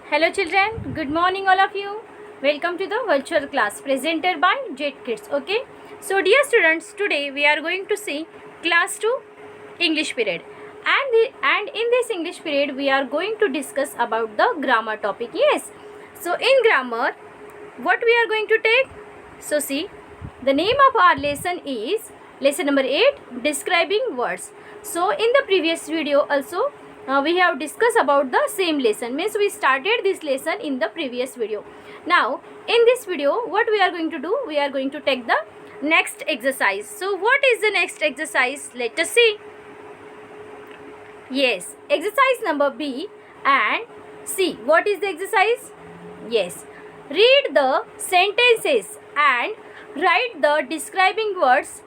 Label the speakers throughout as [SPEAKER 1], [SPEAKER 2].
[SPEAKER 1] Hello children, good morning all of you. Welcome to the virtual class presented by Jet Kids. Okay, so dear students, today we are going to see class 2 English period, and in this English period we are going to discuss about the grammar topic. Yes, so in grammar, what we are going to take? So see, the name of our lesson is lesson number 8, describing words. So in the previous video also we have discussed about the same lesson, means we started this lesson in the previous video. Now in this video what we are going to do, we are going to take the next exercise. So what is the next exercise? Let us see. Yes, exercise number B and C. What is the exercise? Yes, read the sentences and write the describing words.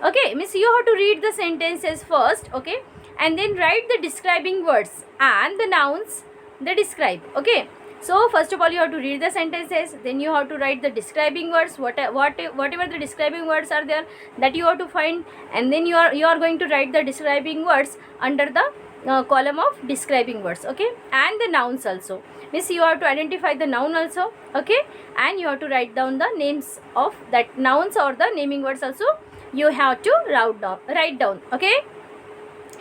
[SPEAKER 1] Okay, means you have to read the sentences first, okay, and then write the describing words and the nouns they describe. Okay, so first of all you have to read the sentences, then you have to write the describing words, whatever the describing words are there, that you have to find, and then you are going to write the describing words under the column of describing words. Okay, and the nouns also, means you have to identify the noun also. Okay, and you have to write down the names of that nouns or the naming words also you have to write down. Okay,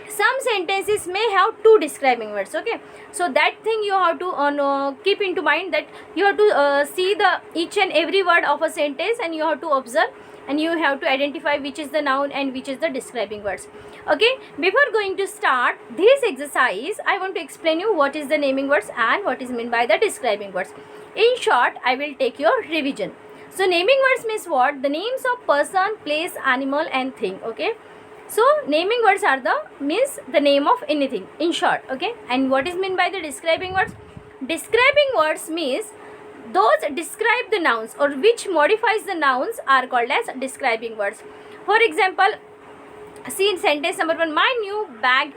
[SPEAKER 1] some sentences may have two describing words. Okay, so that thing you have to keep into mind, that you have to see the each and every word of a sentence, and you have to observe, and you have to identify which is the noun and which is the describing words. Okay, before going to start this exercise, I want to explain you what is the naming words and what is meant by the describing words. In short, I will take your revision. So naming words means what? The names of person, place, animal and thing. Okay, so naming words are the means the name of anything in short. Okay, and what is meant by the describing words? Describing words means those describe the nouns or which modifies the nouns are called as describing words. For example, see in sentence number 1, my new bag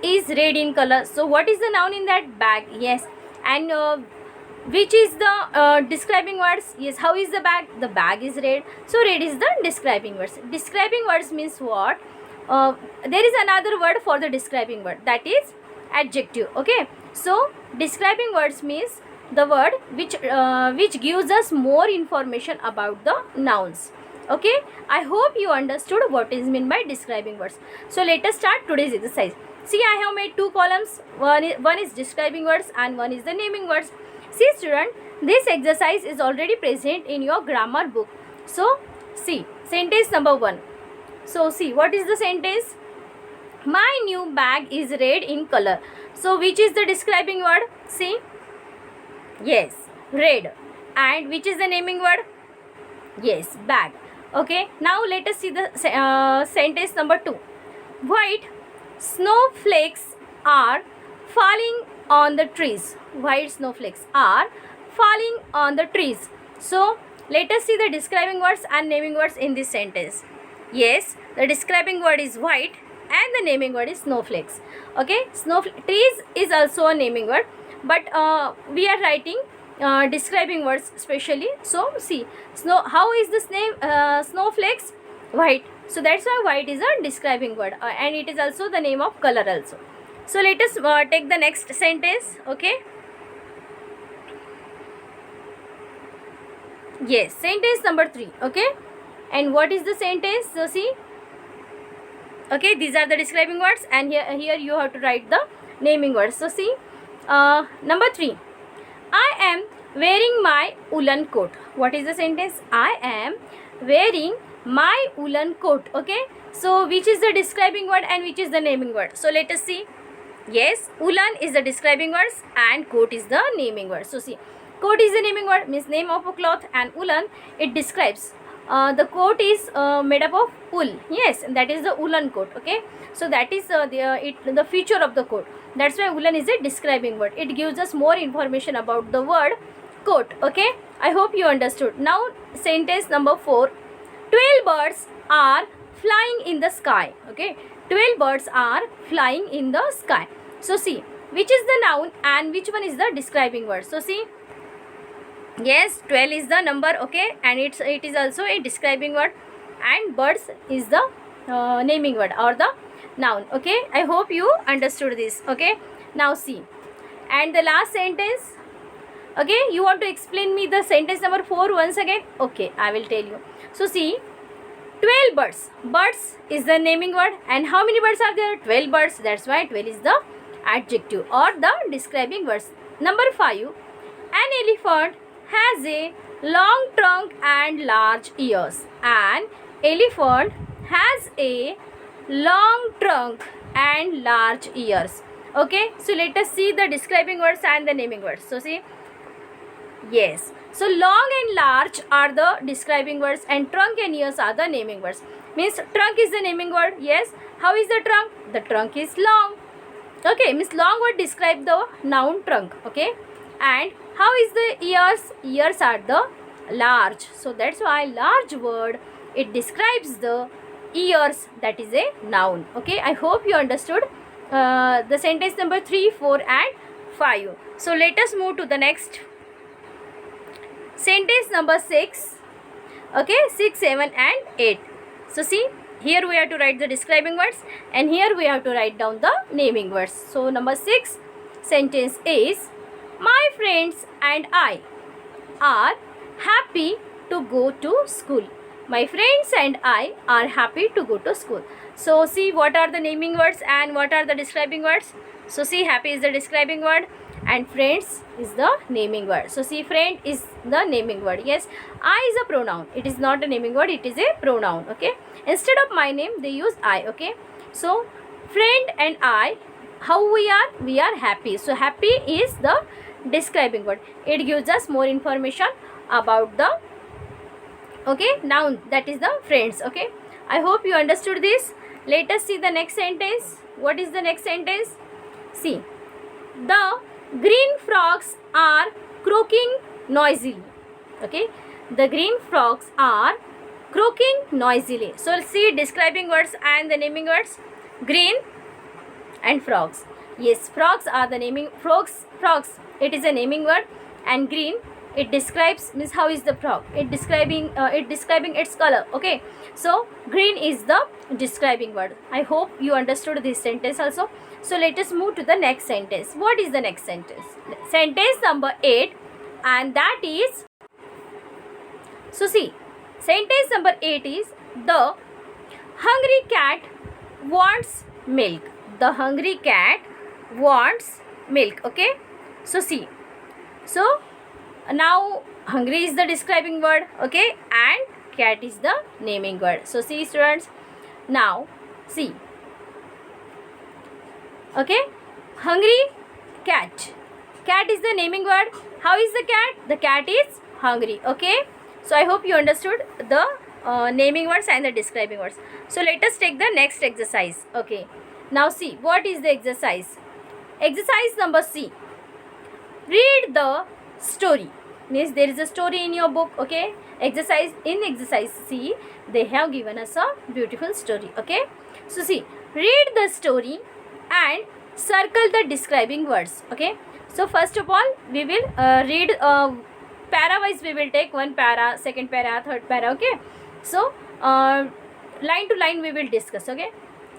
[SPEAKER 1] is red in color. So what is the noun in that? Bag. Yes, and which is the describing words? Yes, how is the bag? The bag is red, so red is the describing words. Describing words means what? There is another word for the describing word, that is adjective. Okay, so describing words means the word which gives us more information about the nouns. Okay, I hope you understood what is meant by describing words. So let us start today's exercise. See, I have made two columns. One is describing words and one is the naming words. See student, this exercise is already present in your grammar book. So see, sentence number 1. So see, what is the sentence? My new bag is red in color. So which is the describing word? See, yes, red. And which is the naming word? Yes, bag. Okay, now let us see the sentence number 2. White snowflakes are falling on the trees. White snowflakes are falling on the trees. So let us see the describing words and naming words in this sentence. Yes, the describing word is white and the naming word is snowflakes. Okay, trees is also a naming word, but we are writing describing words specially. So see, how is this name? Snowflakes? White. So that's why white is a describing word, and it is also the name of color also. So let us take the next sentence. Okay, yes, sentence number 3. Okay, and what is the sentence? So see, okay, these are the describing words, and here you have to write the naming words. So see, number 3, I am wearing my woolen coat. What is the sentence? I am wearing my woolen coat. Okay, so which is the describing word and which is the naming word? So let us see. Yes, woolen is the describing words and coat is the naming word. So see, coat is the naming word, means name of a cloth, and woolen, it describes the coat is made up of wool. Yes, that is the woolen coat. Okay, so that is the feature of the coat. That's why woolen is a describing word. It gives us more information about the word coat. Okay, I hope you understood. Now sentence number 4, 12 birds are flying in the sky. Okay, 12 birds are flying in the sky. So see, which is the noun and which one is the describing word? So see, yes, 12 is the number. Okay, and it is also a describing word, and birds is the naming word or the noun. Okay, I hope you understood this. Okay, now see, and the last sentence, Okay, you want to explain me the sentence number 4 once again? Okay, I will tell you. So see, 12 birds. Birds is the naming word, and how many birds are there? 12 birds. That's why 12 is the adjective or the describing words. Number 5, an elephant has a long trunk and large ears. An elephant has a long trunk and large ears. Okay, so let us see the describing words and the naming words. So see, yes, so long and large are the describing words and trunk and ears are the naming words. Means trunk is the naming word. Yes, how is the trunk? The trunk is long. Okay, means long word describe the noun trunk. Okay, and how is the ears? Ears are the large. So that's why large word, it describes the ears, that is a noun. Okay, I hope you understood the sentence number 3, 4 and 5. So let us move to the next sentence number 6. Okay, 6, 7 and 8. So see, here we have to write the describing words and here we have to write down the naming words. So number 6 sentence is, my friends and I are happy to go to school. My friends and I are happy to go to school. So see, what are the naming words and what are the describing words? So see, happy is the describing word and friends is the naming word. So see, friend is the naming word. Yes, I is a pronoun. It is not a naming word, it is a pronoun. Okay, instead of my name they use I. Okay, so friend and I, how we are? We are happy. So happy is the describing word. It gives us more information about the noun, that is the friends. Okay, I hope you understood this. Let us see the next sentence. What is the next sentence? See, the green frogs are croaking noisily. Okay, the green frogs are croaking noisily. So see, describing words and the naming words. Green and frogs. Yes, frogs are the naming. Frogs, it is a naming word, and green, it describes, means how is the frog, it describing its color. Okay, so green is the describing word. I hope you understood this sentence also. So let us move to the next sentence. What is the next sentence? Sentence number 8, and that is, so see, sentence number 8 is, the hungry cat wants milk. The hungry cat wants milk. Okay, so see, so now hungry is the describing word. Okay, and cat is the naming word. So see students, now see, okay, hungry cat, cat is the naming word. How is the cat? The cat is hungry. Okay, so I hope you understood the naming words and the describing words. So let us take the next exercise. Okay, now see, what is the exercise? Exercise number C, read the story. Means there is a story in your book. Okay, exercise C, they have given us a beautiful story. Okay, so see, read the story and circle the describing words. Okay, so first of all we will read para wise. We will take one para, second para, third para. Okay, so line to line we will discuss. Okay,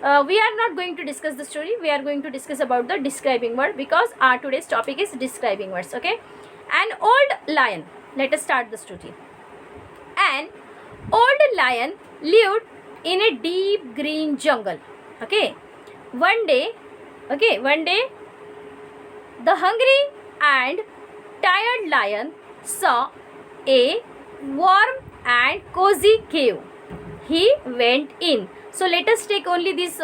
[SPEAKER 1] we are not going to discuss the story, we are going to discuss about the describing word, because our today's topic is describing words. Okay, an old lion, let us start the story. An old lion lived in a deep green jungle. Okay, one day, the hungry and tired lion saw a warm and cozy cave. He went in. So let us take only these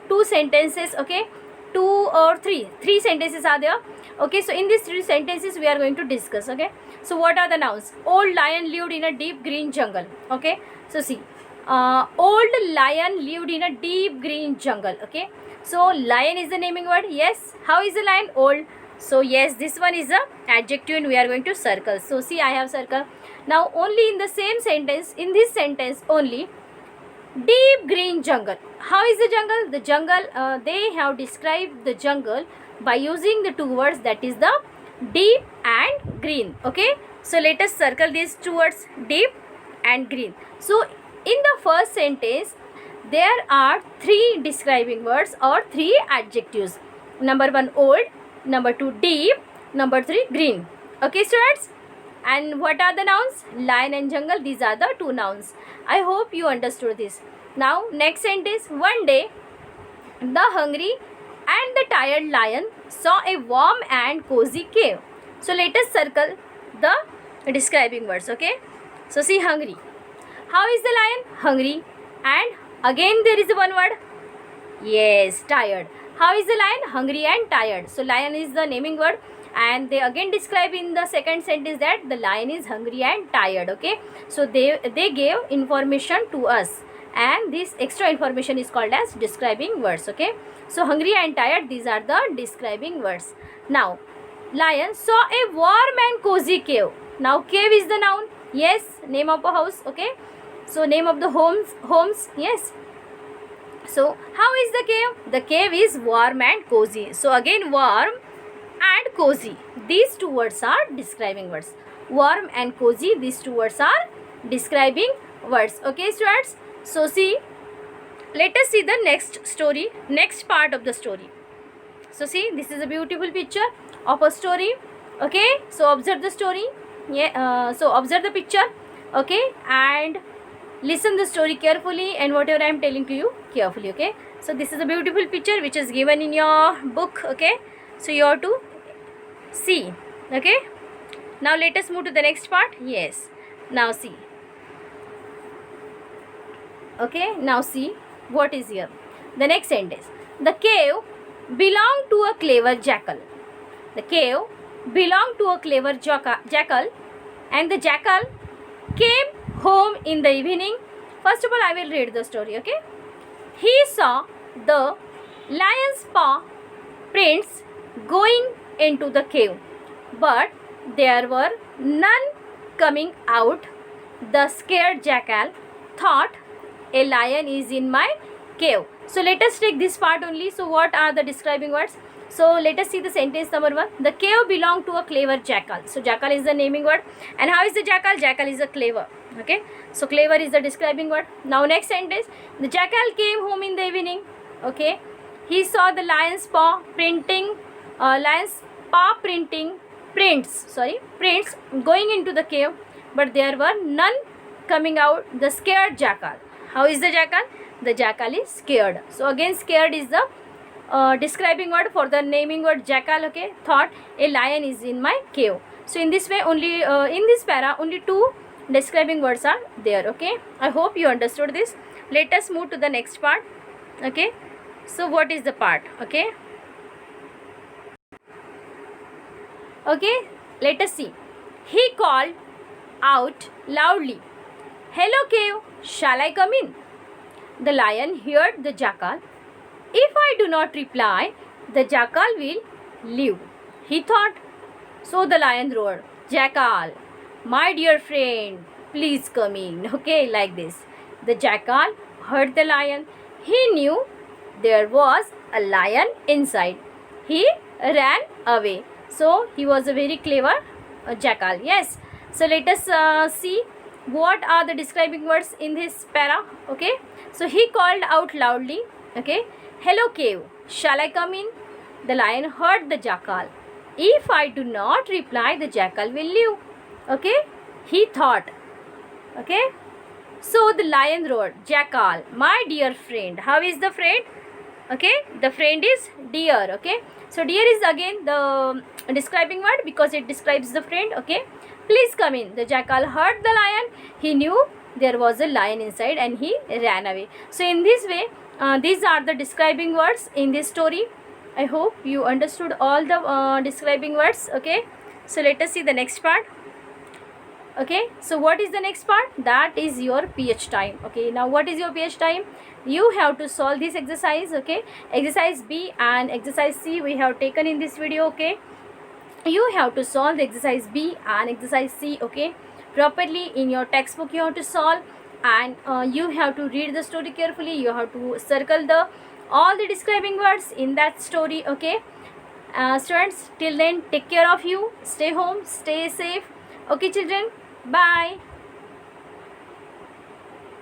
[SPEAKER 1] two sentences. Okay, two or three sentences are there. Okay, so in these 3 sentences we are going to discuss. Okay, so what are the nouns? Old lion lived in a deep green jungle. Okay, so see, old lion lived in a deep green jungle. Okay, so lion is the naming word. Yes, how is the lion? Old. So yes, this one is the adjective and we are going to circle. So see, I have circle. Now only in the same sentence, in this sentence only, deep green jungle. How is the jungle? The jungle, they have described the jungle by using the 2 words, that is the deep and green. Okay, so let us circle these 2 words, deep and green. So in the first sentence there are 3 describing words or 3 adjectives. Number 1 old, number 2 deep, number 3 green. Okay, students. And what are the nouns? Lion and jungle. These are the two nouns. I hope you understood this. Now, next sentence. One day, the hungry and the tired lion saw a warm and cozy cave. So, let us circle the describing words. Okay. So, see hungry. How is the lion? Hungry. And again there is one word. Yes, tired. How is the lion? Hungry and tired. So, lion is the naming word. And they again describe in the second sentence that the lion is hungry and tired. Okay. So, they gave information to us. And this extra information is called as describing words. Okay. So, hungry and tired, these are the describing words. Now, lion saw a warm and cozy cave. Now, cave is the noun. Yes, name of a house. Okay. So, name of the homes. Yes. So, how is the cave? The cave is warm and cozy. So, again warm and cozy. These two words are describing words. Warm and cozy, these two words are describing words. Okay, students. So, see, let us see the next story, next part of the story. So, see, this is a beautiful picture of a story. Okay, so observe the story. Yeah, so observe the picture. Okay, and listen the story carefully, and whatever I am telling to you carefully. Okay, so this is a beautiful picture which is given in your book. Okay, so you have to see. Okay, now let us move to the next part. Yes, now see. Okay, now see what is here. The next sentence. The cave belonged to a clever jackal. The cave belonged to a clever jackal, and the jackal came home in the evening. First of all, I will read the story. Okay, he saw the lion's paw prints going into the cave, but there were none coming out. The scared jackal thought, a lion is in my cave. So, let us take this part only. So, what are the describing words? So, let us see the sentence number 1. The cave belonged to a clever jackal. So, jackal is the naming word. And how is the jackal? Jackal is a clever. Okay. So, clever is the describing word. Now, next sentence. The jackal came home in the evening. Okay. He saw the lion's paw prints going into the cave, but there were none coming out. The scared jackal. How is the jackal? The jackal is scared. So, again scared is the describing word for the naming word jackal. Okay, thought, a lion is in my cave. So, in this way only in this para only two describing words are there. Okay, I hope you understood this. Let us move to the next part. Okay, so what is the part? Okay, let us see. He called out loudly, "Hello cave, shall I come in?" The lion heard the jackal. If I do not reply, the jackal will leave, he thought. So the lion roared, "Jackal, my dear friend, please come in." Okay, like this. The jackal heard the lion. He knew there was a lion inside. He ran away. So he was a very clever jackal. Yes. So let us see what are the describing words in this para. Okay, so he called out loudly. Okay, "Hello cave, shall I come in?" The lion heard the jackal. If I do not reply, the jackal will leave. Okay, he thought. Okay, so the lion roared, "Jackal, my dear friend." How is the friend? Okay, the friend is deer. Okay, so deer is again the describing word because it describes the friend. Okay, please come in. The jackal heard the lion. He knew there was a lion inside and he ran away. So in this way, these are the describing words in this story. I hope you understood all the describing words. Okay, so let us see the next part. Okay, so what is the next part? That is your PH time. Okay, now what is your PH time? You have to solve this exercise. Okay, exercise B and exercise C we have taken in this video. Okay, you have to solve the exercise B and exercise C. Okay, properly in your textbook you have to solve, and you have to read the story carefully. You have to circle the all the describing words in that story. Okay, students, till then take care of you. Stay home, stay safe. Okay children, bye.